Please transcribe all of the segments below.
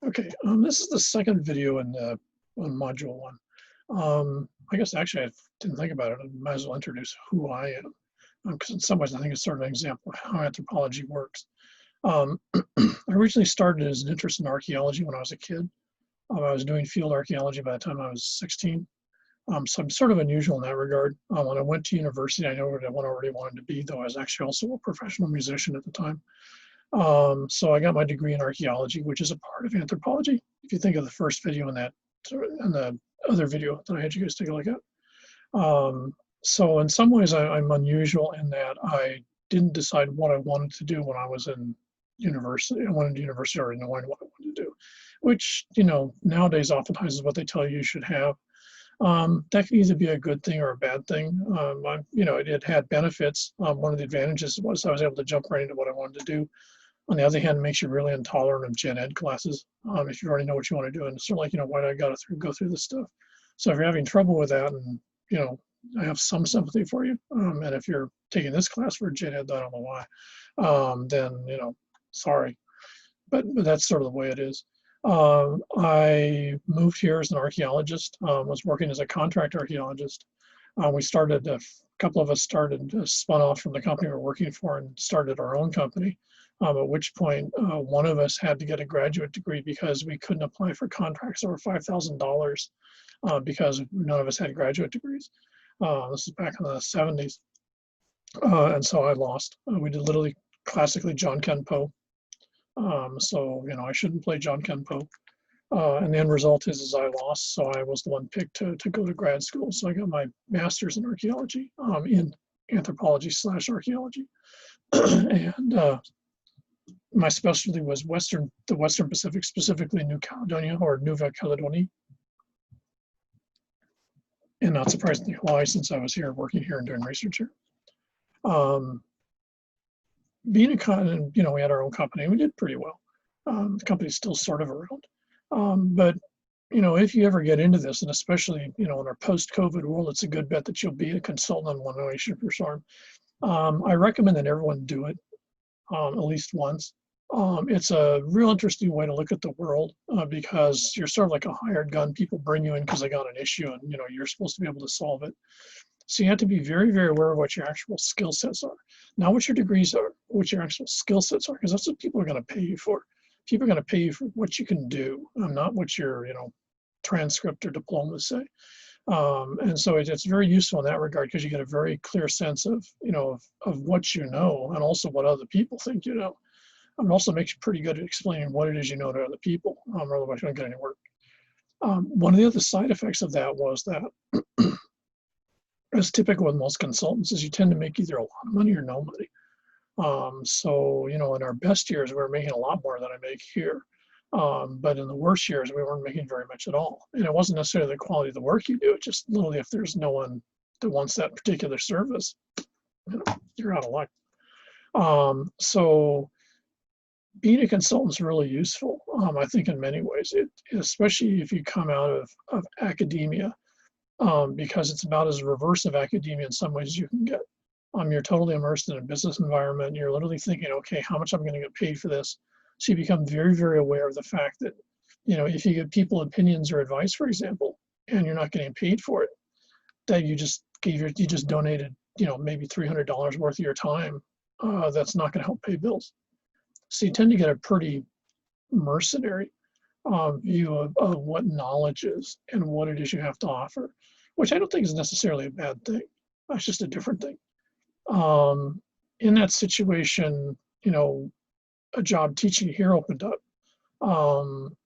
Okay, this is the second video in on module one. I guess actually I didn't think about it. I might as well introduce who I am, because in some ways I think it's sort of an example of how anthropology works. I originally started as an interest in archaeology when I was a kid. I was doing field archaeology by the time I was 16. So I'm sort of unusual in that regard. When I went to university, I know what I already wanted to be, though I was actually also a professional musician at the time. So I got my degree in archaeology, which is a part of anthropology. If you think of the first video in that, and the other video that I had you guys take a look at. So in some ways I'm unusual in that I didn't decide what I wanted to do when I was in university. I went into university already knowing what I wanted to do, which, nowadays oftentimes is what they tell you should have. That can either be a good thing or a bad thing. It had benefits. One of the advantages was I was able to jump right into what I wanted to do. On the other hand, it makes you really intolerant of gen ed classes if you already know what you want to do. And it's sort of like, why do I got to go through this stuff? So if you're having trouble with that, and I have some sympathy for you. And if you're taking this class for gen ed, I don't know why. Then sorry, but that's sort of the way it is. I moved here as an archaeologist. Was working as a contract archaeologist. A couple of us spun off from the company we were working for and started our own company. At which point, one of us had to get a graduate degree because we couldn't apply for contracts over $5,000 because none of us had graduate degrees. This is back in the 70s. And so I lost. We did literally classically John Ken Po. So I shouldn't play John Ken Po. And the end result is I lost. So I was the one picked to go to grad school. So I got my master's in archaeology, in anthropology/archaeology. And my specialty was the Western Pacific, specifically New Caledonia or Nouvelle Caledonie. And not surprisingly, Hawaii, since I was here working here and doing research here. Being a con, we had our own company. We did pretty well. The company's still sort of around. But if you ever get into this, and especially in our post-COVID world, it's a good bet that you'll be a consultant on one way, shape, or form. I recommend that everyone do it at least once. It's a real interesting way to look at the world because you're sort of like a hired gun. People bring you in because they got an issue, and you're supposed to be able to solve it. So you have to be very, very aware of what your actual skill sets are. Not what your degrees are, what your actual skill sets are, because that's what people are going to pay you for. People are going to pay you for what you can do, not what your transcript or diplomas say. And so it's very useful in that regard because you get a very clear sense of of what you know and also what other people think you know. And it also makes you pretty good at explaining what it is you know to other people. Otherwise, you don't get any work. One of the other side effects of that was that, as typical with most consultants, is you tend to make either a lot of money or no money. So in our best years, we were making a lot more than I make here. But in the worst years, we weren't making very much at all. And it wasn't necessarily the quality of the work you do. It's just literally if there's no one that wants that particular service, you're out of luck. So being a consultant is really useful, I think, in many ways, especially if you come out of academia, because it's about as reverse of academia in some ways as you can get. You're totally immersed in a business environment. You're literally thinking, okay, how much I'm going to get paid for this? So you become very, very aware of the fact that, if you give people opinions or advice, for example, and you're not getting paid for it, that you just donated, maybe $300 worth of your time. That's not going to help pay bills. So you tend to get a pretty mercenary view of what knowledge is and what it is you have to offer, which I don't think is necessarily a bad thing. That's just a different thing. In that situation, a job teaching here opened up.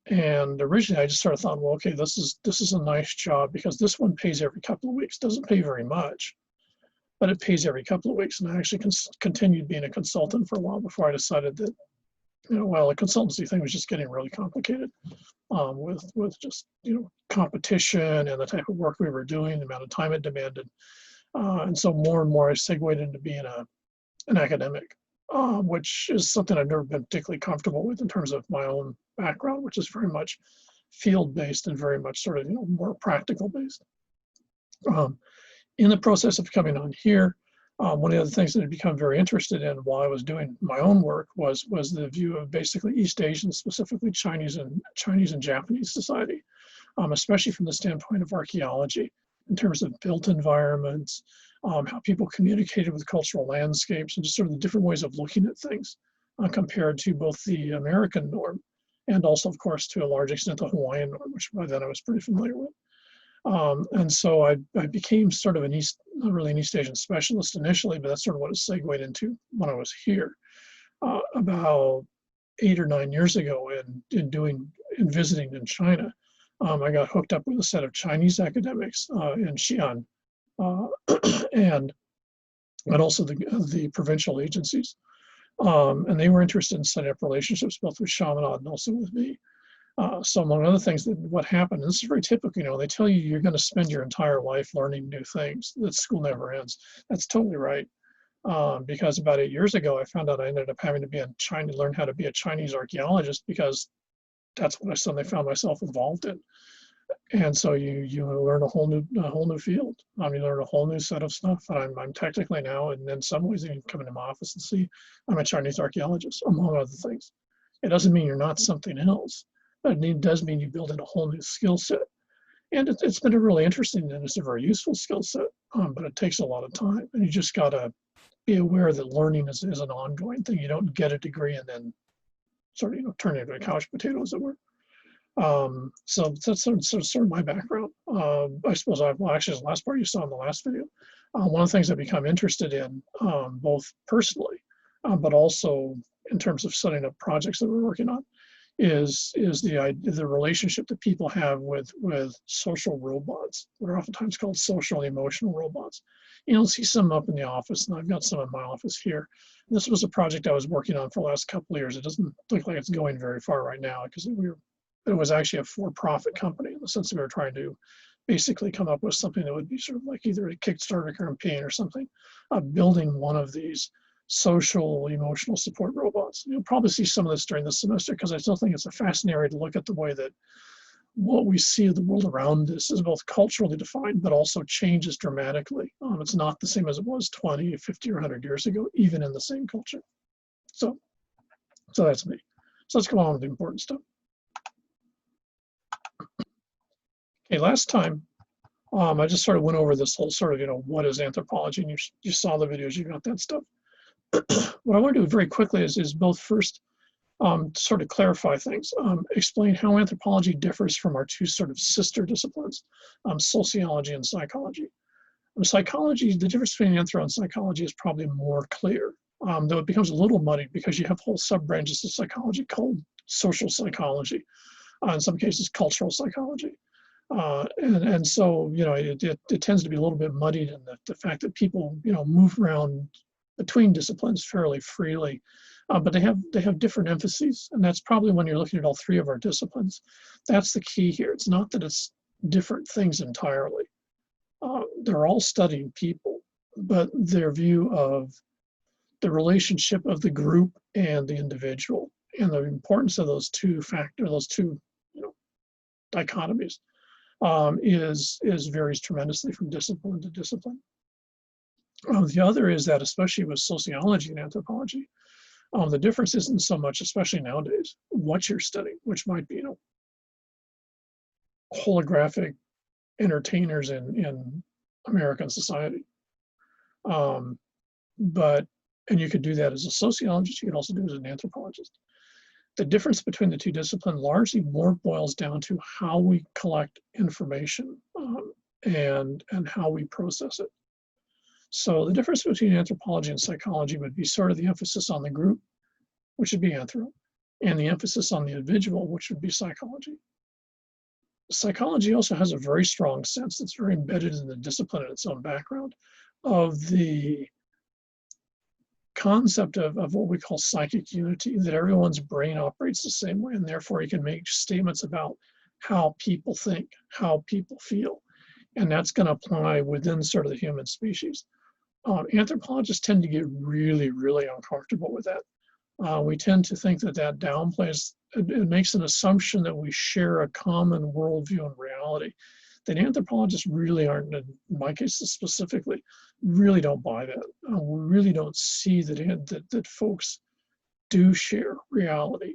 And originally I just sort of thought, well, okay, this is a nice job because this one pays every couple of weeks. Doesn't pay very much, but it pays every couple of weeks. And I actually continued being a consultant for a while before I decided that, the consultancy thing was just getting really complicated with just, competition and the type of work we were doing, the amount of time it demanded. And so more and more I segued into being an academic. Which is something I've never been particularly comfortable with in terms of my own background, which is very much field-based and very much sort of more practical-based. In the process of coming on here, One of the other things that I'd become very interested in while I was doing my own work was the view of basically East Asian, specifically Chinese and Japanese society, especially from the standpoint of archaeology, in terms of built environments, how people communicated with cultural landscapes, and just sort of the different ways of looking at things compared to both the American norm and also, of course, to a large extent, the Hawaiian norm, which by then I was pretty familiar with. And so I became sort of not really an East Asian specialist initially, but that's sort of what it segued into when I was here about 8 or 9 years ago in visiting in China. I got hooked up with a set of Chinese academics in Xi'an and also the provincial agencies. And they were interested in setting up relationships both with Chaminade and also with me. So among other things, what happened, and this is very typical, they tell you you're going to spend your entire life learning new things, that school never ends. That's totally right. Because about 8 years ago, I found out I ended up having to learn how to be a Chinese archaeologist because that's what I suddenly found myself involved in. And so you learn a whole new field. You learn a whole new set of stuff. I'm technically now, and in some ways, you can come into my office and see I'm a Chinese archaeologist, among other things. It doesn't mean you're not something else. But it does mean you build in a whole new skill set. And it's been a really interesting and it's a very useful skill set, but it takes a lot of time. And you just got to be aware that learning is an ongoing thing. You don't get a degree and then sort of, turn it into a couch potato, as it were. So that's sort of my background. I suppose actually, the last part you saw in the last video, one of the things I've become interested in, both personally, but also in terms of setting up projects that we're working on, is the relationship that people have with social robots. They're oftentimes called social emotional robots. You'll see some up in the office, and I've got some in my office here. This was a project I was working on for the last couple of years. It doesn't look like it's going very far right now because it was actually a for-profit company in the sense that we were trying to basically come up with something that would be sort of like either a Kickstarter campaign or something, building one of these social emotional support robots. You'll probably see some of this during the semester because I still think it's a fascinating way to look at the way that what we see of the world around us is both culturally defined but also changes dramatically. It's not the same as it was 20, 50, or 100 years ago, even in the same culture. So that's me. So let's go on with the important stuff. Okay, last time I just sort of went over this whole sort of, what is anthropology, and you saw the videos, you got that stuff. What I want to do very quickly is both first sort of clarify things, explain how anthropology differs from our two sort of sister disciplines, sociology and psychology. Psychology, the difference between anthro and psychology is probably more clear, though it becomes a little muddy because you have whole sub-branches of psychology called social psychology, in some cases cultural psychology. And so, it tends to be a little bit muddied in the fact that people, move around between disciplines fairly freely, but they have different emphases, and that's probably when you're looking at all three of our disciplines. That's the key here. It's not that it's different things entirely. They're all studying people, but their view of the relationship of the group and the individual, and the importance of those two dichotomies, varies tremendously from discipline to discipline. The other is that, especially with sociology and anthropology, the difference isn't so much, especially nowadays, what you're studying, which might be, holographic entertainers in American society. And you could do that as a sociologist, you could also do it as an anthropologist. The difference between the two disciplines largely more boils down to how we collect information and how we process it. So the difference between anthropology and psychology would be sort of the emphasis on the group, which would be anthro, and the emphasis on the individual, which would be psychology. Psychology also has a very strong sense that's very embedded in the discipline in its own background of the concept of what we call psychic unity, that everyone's brain operates the same way, and therefore you can make statements about how people think, how people feel, and that's going to apply within sort of the human species. Anthropologists tend to get really, really uncomfortable with that. We tend to think that downplays, it makes an assumption that we share a common worldview and reality that anthropologists really aren't, in my case specifically, really don't buy that. We really don't see that folks do share reality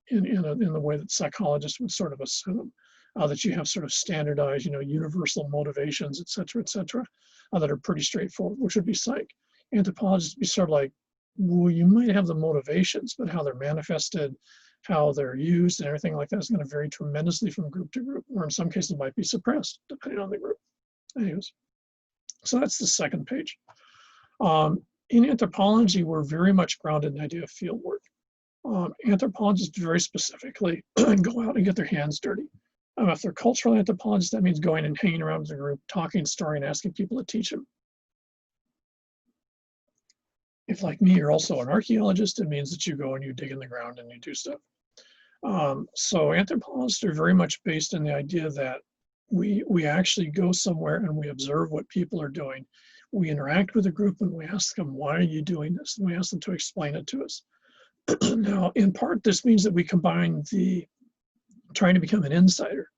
in the way that psychologists would sort of assume. That you have sort of standardized, universal motivations, et cetera, that are pretty straightforward, which would be psych. Anthropologists would be sort of like, well, you might have the motivations, but how they're manifested, how they're used, and everything like that is going to vary tremendously from group to group, or in some cases might be suppressed depending on the group. Anyways, so that's the second page. In anthropology, we're very much grounded in the idea of field work. Anthropologists very specifically go out and get their hands dirty. If they're cultural anthropologists, that means going and hanging around with the group, talking story, and asking people to teach them. If, like me, you're also an archaeologist, it means that you go and you dig in the ground and you do stuff. So anthropologists are very much based in the idea that we actually go somewhere and we observe what people are doing. We interact with a group and we ask them, why are you doing this? And we ask them to explain it to us. Now, in part, this means that we combine the trying to become an insider,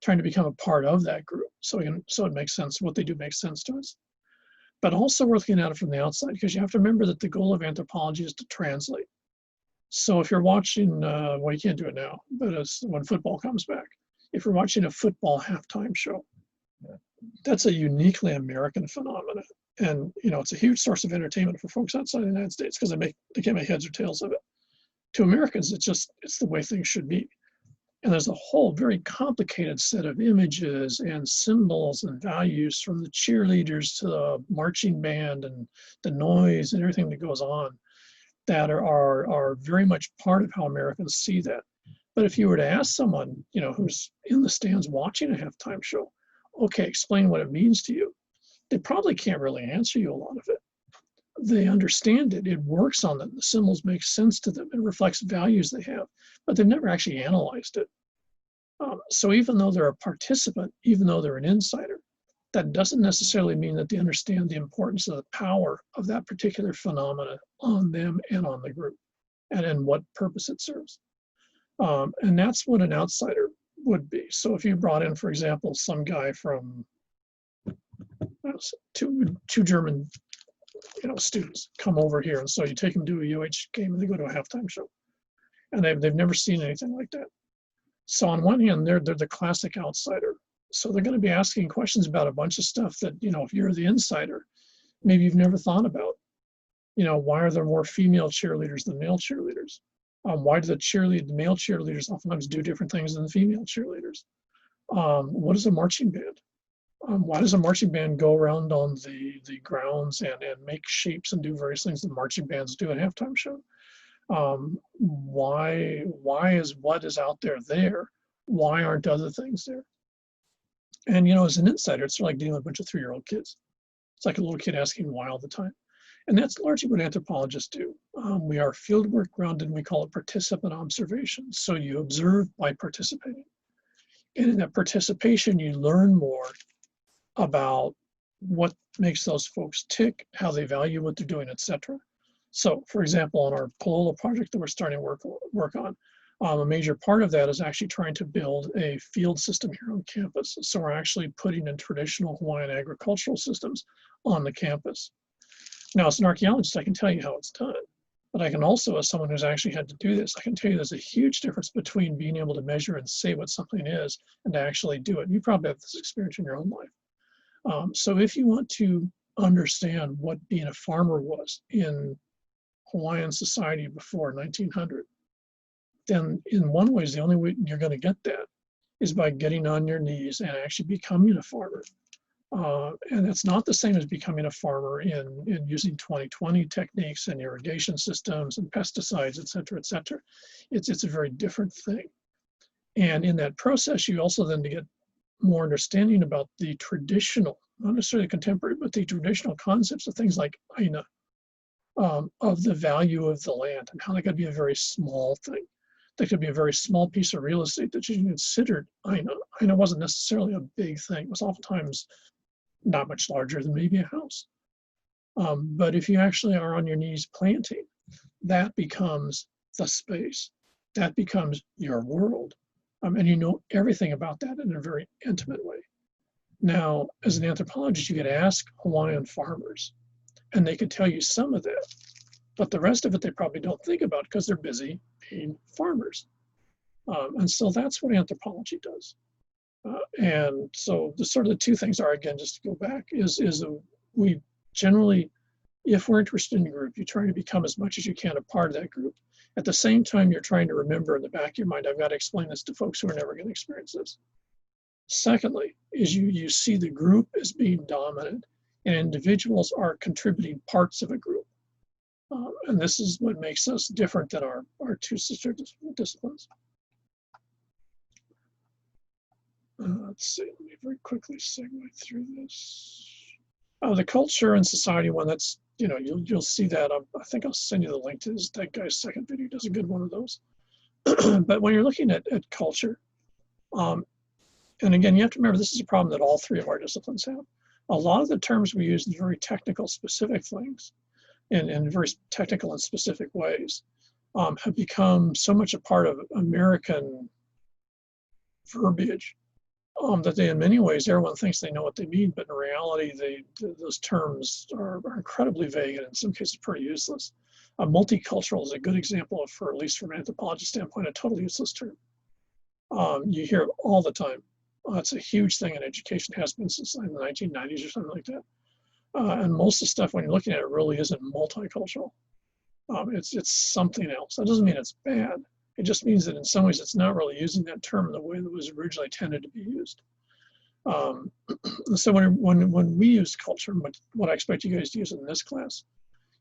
trying to become a part of that group. So it makes sense. What they do makes sense to us. But also we're looking at it from the outside, because you have to remember that the goal of anthropology is to translate. So if you're watching, well, you can't do it now, but when football comes back, if you're watching a football halftime show, that's a uniquely American phenomenon. And, it's a huge source of entertainment for folks outside the United States because they can't make heads or tails of it. To Americans, it's the way things should be. And there's a whole very complicated set of images and symbols and values, from the cheerleaders to the marching band and the noise and everything that goes on, that are very much part of how Americans see that. But if you were to ask someone, who's in the stands watching a halftime show, okay, explain what it means to you, they probably can't really answer you a lot of it. They understand it. It works on them. The symbols make sense to them. It reflects values they have, but they've never actually analyzed it. So even though they're a participant, even though they're an insider, that doesn't necessarily mean that they understand the importance of the power of that particular phenomena on them and on the group, and what purpose it serves. And that's what an outsider would be. So if you brought in, for example, some guy from two German students come over here, and so you take them to a UH game and they go to a halftime show, and they've never seen anything like that. So on one hand, they're the classic outsider. So they're going to be asking questions about a bunch of stuff that, if you're the insider, maybe you've never thought about. Why are there more female cheerleaders than male cheerleaders? Why do the male cheerleaders oftentimes do different things than the female cheerleaders? What is a marching band? Why does a marching band go around on the grounds and make shapes and do various things that marching bands do at halftime show? Why is what is out there? Why aren't other things there? And as an insider, it's like dealing with a bunch of 3-year-old kids. It's like a little kid asking why all the time. And that's largely what anthropologists do. We are fieldwork grounded, and we call it participant observation. So you observe by participating. And in that participation, you learn more about what makes those folks tick, how they value what they're doing, etc. So, for example, on our Palolo project that we're starting to work on, a major part of that is actually trying to build a field system here on campus. So we're actually putting in traditional Hawaiian agricultural systems on the campus. Now, as an archaeologist, I can tell you how it's done. But I can also, as someone who's actually had to do this, I can tell you there's a huge difference between being able to measure and say what something is and to actually do it. You probably have this experience in your own life. So if you want to understand what being a farmer was in Hawaiian society before 1900, then in one way, the only way you're going to get that is by getting on your knees and actually becoming a farmer. And it's not the same as becoming a farmer in using 2020 techniques and irrigation systems and pesticides, et cetera, et cetera. It's a very different thing. And in that process, you also then to get more understanding about the traditional, not necessarily contemporary, but the traditional concepts of things like aina, of the value of the land and how that could be a very small thing. That could be a very small piece of real estate that you considered aina. Aina wasn't necessarily a big thing. It was oftentimes not much larger than maybe a house. But if you actually are on your knees planting, that becomes the space. That becomes your world. And you know everything about that in a very intimate way. Now, as an anthropologist, you could ask Hawaiian farmers, and they could tell you some of that, but the rest of it they probably don't think about because they're busy being farmers. And so that's what anthropology does. And so the sort of the two things are, again, just to go back, we generally, if we're interested in a group, you try to become as much as you can a part of that group. At the same time, you're trying to remember in the back of your mind, I've got to explain this to folks who are never going to experience this. Secondly, is you see the group as being dominant and individuals are contributing parts of a group. And this is what makes us different than our two sister disciplines. Let's see, let me very quickly segue through this. The culture and society one, that's, you'll see that. I think I'll send you the link to that guy's second video. He does a good one of those. But when you're looking at culture, and again, you have to remember this is a problem that all three of our disciplines have. A lot of the terms we use in very technical, specific things, in very technical and specific ways, have become so much a part of American verbiage that they, in many ways, everyone thinks they know what they mean, but in reality, those terms are incredibly vague and in some cases pretty useless. Multicultural is a good example of, for at least from an anthropology standpoint, a totally useless term. You hear it all the time. It's a huge thing in education, has been since the 1990s or something like that. And most of the stuff, when you're looking at it, really isn't multicultural. It's something else. That doesn't mean it's bad. It just means that in some ways it's not really using that term in the way that it was originally intended to be used. So when we use culture, what I expect you guys to use in this class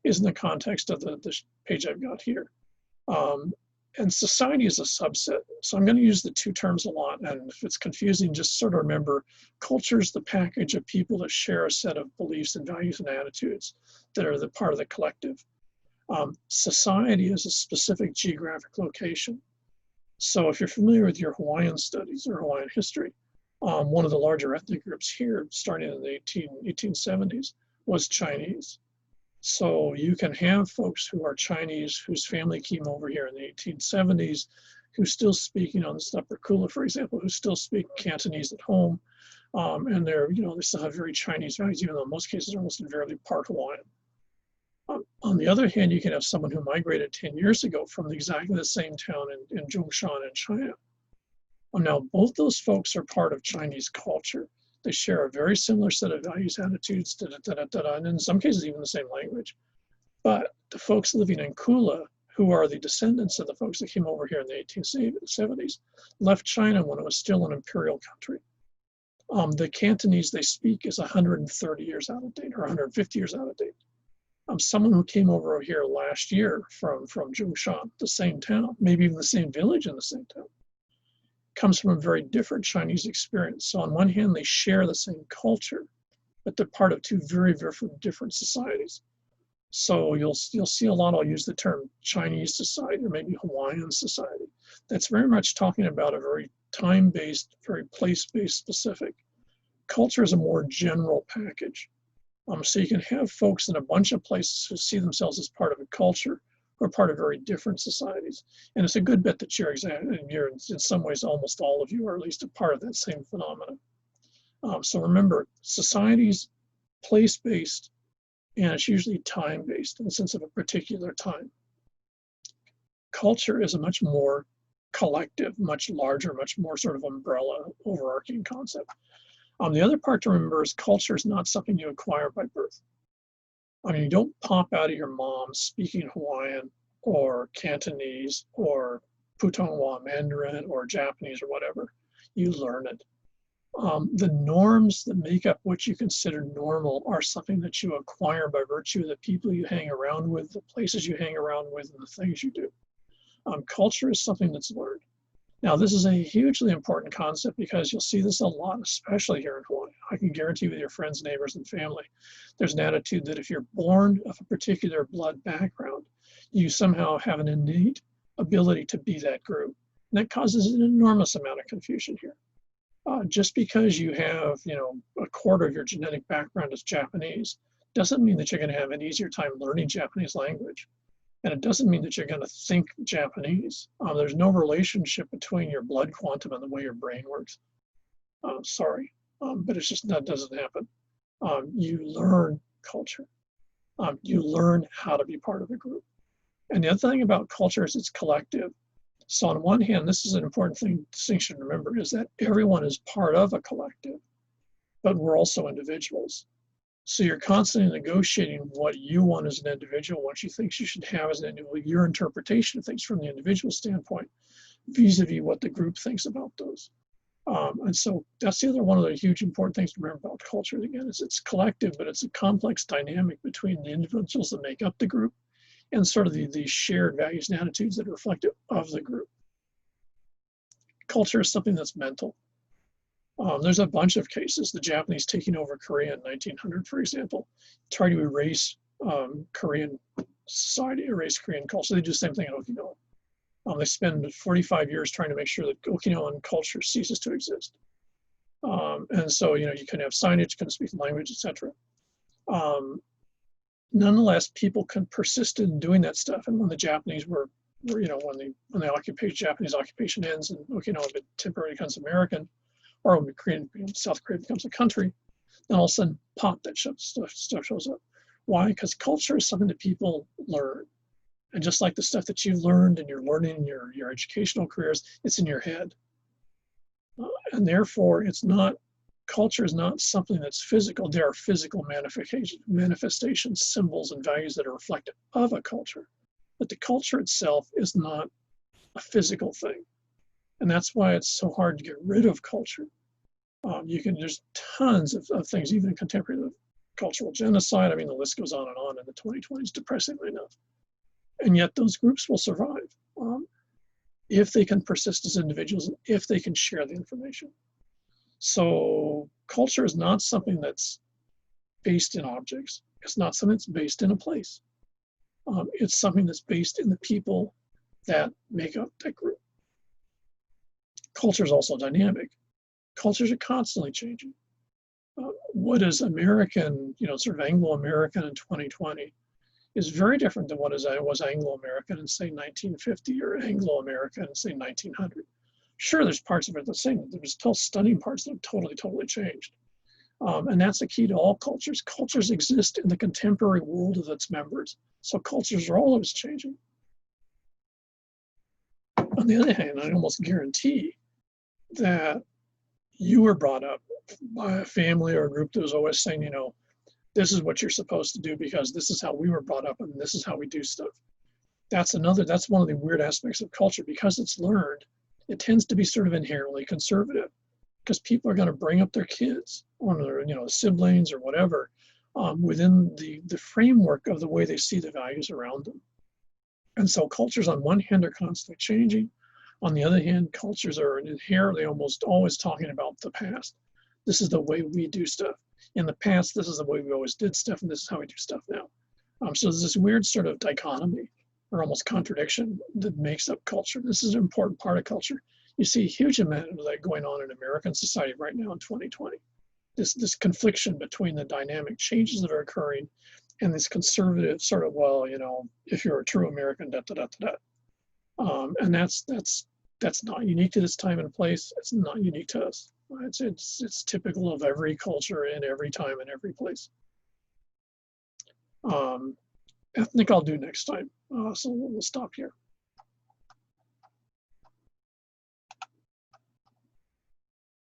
is in the context of the page I've got here. And society is a subset. So I'm going to use the two terms a lot. And if it's confusing, just sort of remember culture is the package of people that share a set of beliefs and values and attitudes that are the part of the collective. Society is a specific geographic location. So if you're familiar with your Hawaiian studies or Hawaiian history, one of the larger ethnic groups here, starting in the 1870s, was Chinese. So you can have folks who are Chinese whose family came over here in the 1870s, who still speak, on this Upper Kula, for example, who still speak Cantonese at home. And they still have very Chinese values, even though in most cases are almost invariably part Hawaiian. On the other hand, you can have someone who migrated 10 years ago from exactly the same town in Zhongshan in China. Now, both those folks are part of Chinese culture. They share a very similar set of values, attitudes, and in some cases even the same language. But the folks living in Kula, who are the descendants of the folks that came over here in the 1870s, left China when it was still an imperial country. The Cantonese they speak is 130 years out of date or 150 years out of date. Someone who came over here last year from Zhongshan, the same town, maybe even the same village in the same town, comes from a very different Chinese experience. So on one hand, they share the same culture, but they're part of two very, very different societies. So you'll see a lot, I'll use the term Chinese society or maybe Hawaiian society. That's very much talking about a very time-based, very place-based specific. Culture is a more general package. So you can have folks in a bunch of places who see themselves as part of a culture or part of very different societies. And it's a good bet that you're in some ways, almost all of you are at least a part of that same phenomenon. So remember, society's place-based, and it's usually time-based in the sense of a particular time. Culture is a much more collective, much larger, much more sort of umbrella, overarching concept. The other part to remember is culture is not something you acquire by birth. You don't pop out of your mom speaking Hawaiian or Cantonese or Putonghua Mandarin or Japanese or whatever. You learn it. The norms that make up what you consider normal are something that you acquire by virtue of the people you hang around with, the places you hang around with, and the things you do. Culture is something that's learned. Now, this is a hugely important concept because you'll see this a lot, especially here in Hawaii. I can guarantee with your friends, neighbors, and family, there's an attitude that if you're born of a particular blood background, you somehow have an innate ability to be that group. And that causes an enormous amount of confusion here. Just because you have, a quarter of your genetic background is Japanese, doesn't mean that you're going to have an easier time learning Japanese language. And it doesn't mean that you're going to think Japanese. There's no relationship between your blood quantum and the way your brain works. Sorry, but it's just that doesn't happen. You learn culture. You learn how to be part of a group. And the other thing about culture is it's collective. So on one hand, this is an important distinction to remember, is that everyone is part of a collective, but we're also individuals. So you're constantly negotiating what you want as an individual, what you think you should have as an individual, your interpretation of things from the individual standpoint, vis-a-vis what the group thinks about those. And so that's the other one of the huge important things to remember about culture. Again, is it's collective, but it's a complex dynamic between the individuals that make up the group and sort of the shared values and attitudes that are reflective of the group. Culture is something that's mental. There's a bunch of cases. The Japanese taking over Korea in 1900, for example, try to erase Korean society, erase Korean culture. They do the same thing in Okinawa. They spend 45 years trying to make sure that Okinawan culture ceases to exist. And so, you can have signage, couldn't speak the language, etc. Nonetheless, people can persist in doing that stuff. And when the Japanese when the Japanese occupation ends and Okinawa temporarily becomes American, or when South Korea becomes a country, then all of a sudden, pop, that stuff shows up. Why? Because culture is something that people learn. And just like the stuff that you've learned and you're learning in your educational careers, it's in your head. And therefore, culture is not something that's physical. There are physical manifestations, symbols, and values that are reflective of a culture. But the culture itself is not a physical thing. And that's why it's so hard to get rid of culture. There's tons of things, even in contemporary cultural genocide. I mean, the list goes on in the 2020s, depressingly enough. And yet those groups will survive if they can persist as individuals and if they can share the information. So culture is not something that's based in objects. It's not something that's based in a place. It's something that's based in the people that make up that group. Culture is also dynamic. Cultures are constantly changing. What is American, sort of Anglo-American in 2020 is very different than what was Anglo-American in, say, 1950 or Anglo-American in, say, 1900. Sure, there's parts of it the same. There's still stunning parts that have totally changed. And that's the key to all cultures. Cultures exist in the contemporary world of its members. So cultures are always changing. On the other hand, I almost guarantee that you were brought up by a family or a group that was always saying, this is what you're supposed to do because this is how we were brought up and this is how we do stuff. That's one of the weird aspects of culture. Because it's learned, it tends to be sort of inherently conservative because people are going to bring up their kids or their siblings or whatever within the framework of the way they see the values around them. And so cultures on one hand are constantly changing. On the other hand, cultures are inherently almost always talking about the past. This is the way we do stuff. In the past, this is the way we always did stuff, and this is how we do stuff now. So there's this weird sort of dichotomy or almost contradiction that makes up culture. This is an important part of culture. You see a huge amount of that going on in American society right now in 2020. This confliction between the dynamic changes that are occurring and this conservative sort of, if you're a true American, and that's not unique to this time and place. It's not unique to us. It's typical of every culture in every time and every place. I think I'll do next time. So we'll stop here.